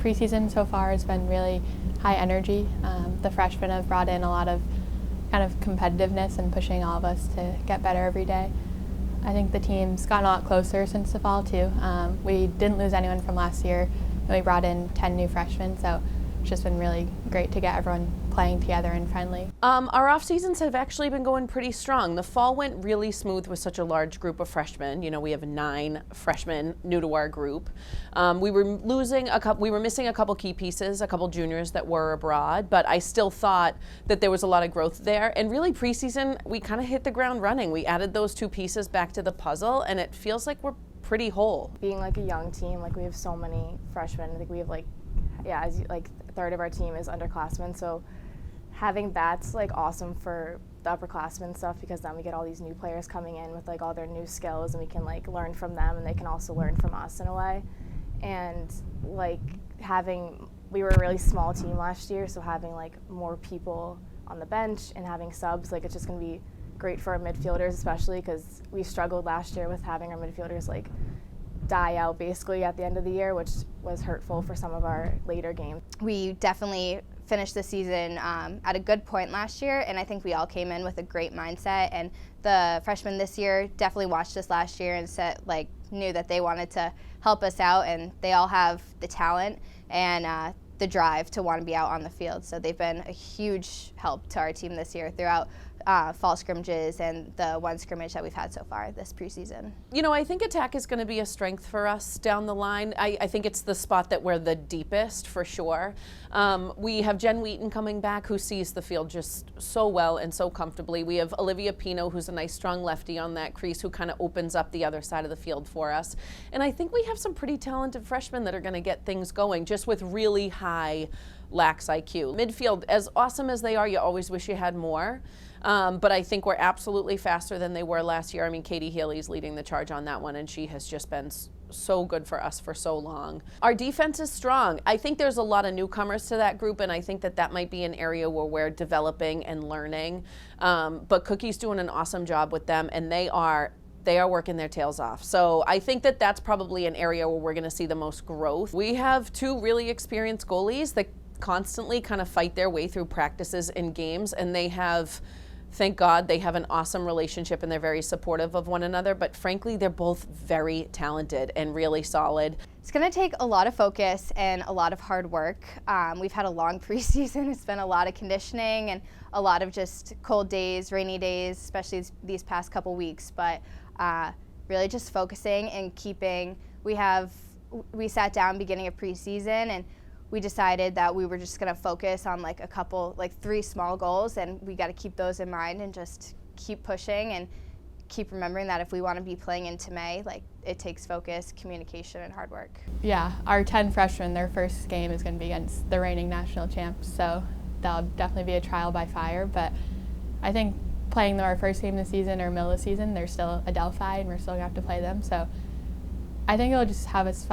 preseason so far has been really high energy. The freshmen have brought in a lot of kind of competitiveness and pushing all of us to get better every day. I think the team's gotten a lot closer since the fall too. We didn't lose anyone from last year, and we brought in 10 new freshmen, so it's just been really great to get everyone playing together and friendly. Our off seasons have actually been going pretty strong. The fall went really smooth with such a large group of freshmen. You know, we have 9 freshmen new to our group. We were missing a couple key pieces, a couple juniors that were abroad, but I still thought that there was a lot of growth there. And really preseason, we kind of hit the ground running. We added those 2 pieces back to the puzzle, and it feels like we're pretty whole. Being like a young team, like we have so many freshmen. I think we have a third of our team is underclassmen, so having that's like awesome for the upperclassmen stuff, because then we get all these new players coming in with like all their new skills, and we can like learn from them, and they can also learn from us in a way. And like we were a really small team last year, so having like more people on the bench and having subs, like it's just going to be great for our midfielders, especially because we struggled last year with having our midfielders like die out basically at the end of the year, which was hurtful for some of our later games. We definitely finished the season at a good point last year, and I think we all came in with a great mindset, and the freshmen this year definitely watched us last year and knew that they wanted to help us out, and they all have the talent and the drive to want to be out on the field. So they've been a huge help to our team this year throughout fall scrimmages and the one scrimmage that we've had so far this preseason. You know, I think attack is going to be a strength for us down the line. I think it's the spot that we're the deepest for sure. We have Jen Wheaton coming back, who sees the field just so well and so comfortably. We have Olivia Pino, who's a nice strong lefty on that crease, who kind of opens up the other side of the field for us. And I think we have some pretty talented freshmen that are going to get things going just with really high lax IQ. Midfield, as awesome as they are, you always wish you had more. But I think we're absolutely faster than they were last year. I mean, Kaity Healey's leading the charge on that one, and she has just been so good for us for so long. Our defense is strong. I think there's a lot of newcomers to that group, and I think that might be an area where we're developing and learning. But Cookie's doing an awesome job with them, and they are working their tails off. So I think that that's probably an area where we're going to see the most growth. We have 2 really experienced goalies that constantly kind of fight their way through practices and games, and they have, thank God, they have an awesome relationship and they're very supportive of one another, but frankly, they're both very talented and really solid. It's going to take a lot of focus and a lot of hard work. We've had a long preseason. It's been a lot of conditioning and a lot of just cold days, rainy days, especially these past couple weeks, but really just focusing and we sat down beginning of preseason, and we decided that we were just going to focus on like 3 small goals, and we got to keep those in mind and just keep pushing and keep remembering that if we want to be playing into May, like it takes focus, communication, and hard work. Yeah, our 10 freshmen, their first game is going to be against the reigning national champs, so that'll definitely be a trial by fire. But I think playing our first game this season or middle of the season, they're still Adelphi, and we're still going to have to play them. So I think it'll just have us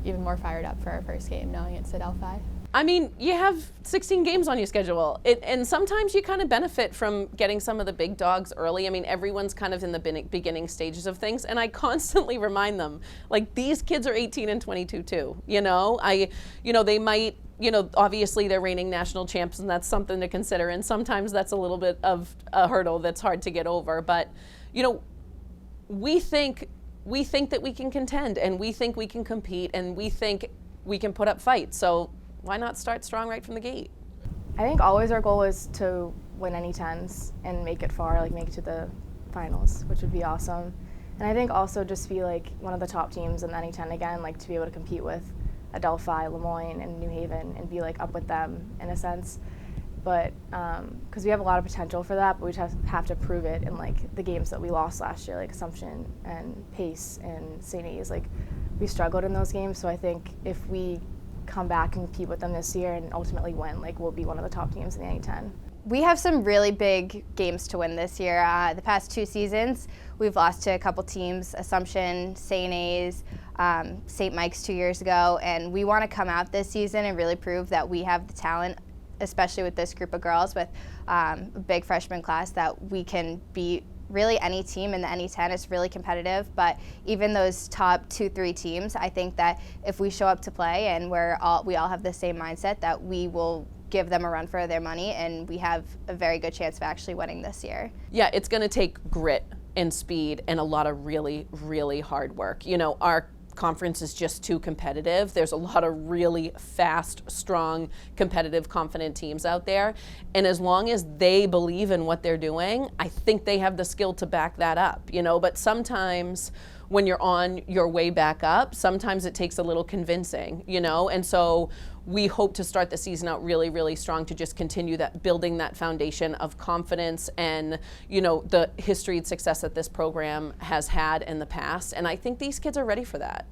even more fired up for our first game, knowing it's Adelphi. I mean, you have 16 games on your schedule, and sometimes you kind of benefit from getting some of the big dogs early. I mean, everyone's kind of in the beginning stages of things, and I constantly remind them, like, these kids are 18 and 22 too, they might, obviously they're reigning national champs, and that's something to consider, and sometimes that's a little bit of a hurdle that's hard to get over, but, we think that we can contend, and we think we can compete, and we think we can put up fights. So why not start strong right from the gate? I think always our goal is to win NE10s and make it far, like make it to the finals, which would be awesome. And I think also just be like one of the top teams in the NE10 again, like to be able to compete with Adelphi, Lemoyne, and New Haven, and be like up with them in a sense. But because we have a lot of potential for that, but we just have to prove it in like the games that we lost last year, like Assumption and Pace and St. A's. Like we struggled in those games, so I think if we come back and compete with them this year and ultimately win, like we'll be one of the top teams in the NE10. We have some really big games to win this year. The past 2 seasons, we've lost to a couple teams, Assumption, St. A's, St. Mike's 2 years ago, and we want to come out this season and really prove that we have the talent, especially with this group of girls with a big freshman class, that we can beat really any team in the NE10 is really competitive, but even those top 2-3 teams, I think that if we show up to play and we all have the same mindset, that we will give them a run for their money, and we have a very good chance of actually winning this year. Yeah, it's going to take grit and speed and a lot of really, really hard work. You know, our conference is just too competitive. There's a lot of really fast, strong, competitive, confident teams out there. And as long as they believe in what they're doing, I think they have the skill to back that up, you know. But sometimes when you're on your way back up, sometimes it takes a little convincing, you know. And so we hope to start the season out really, really strong, to just continue that, building that foundation of confidence and, you know, the history and success that this program has had in the past. And I think these kids are ready for that.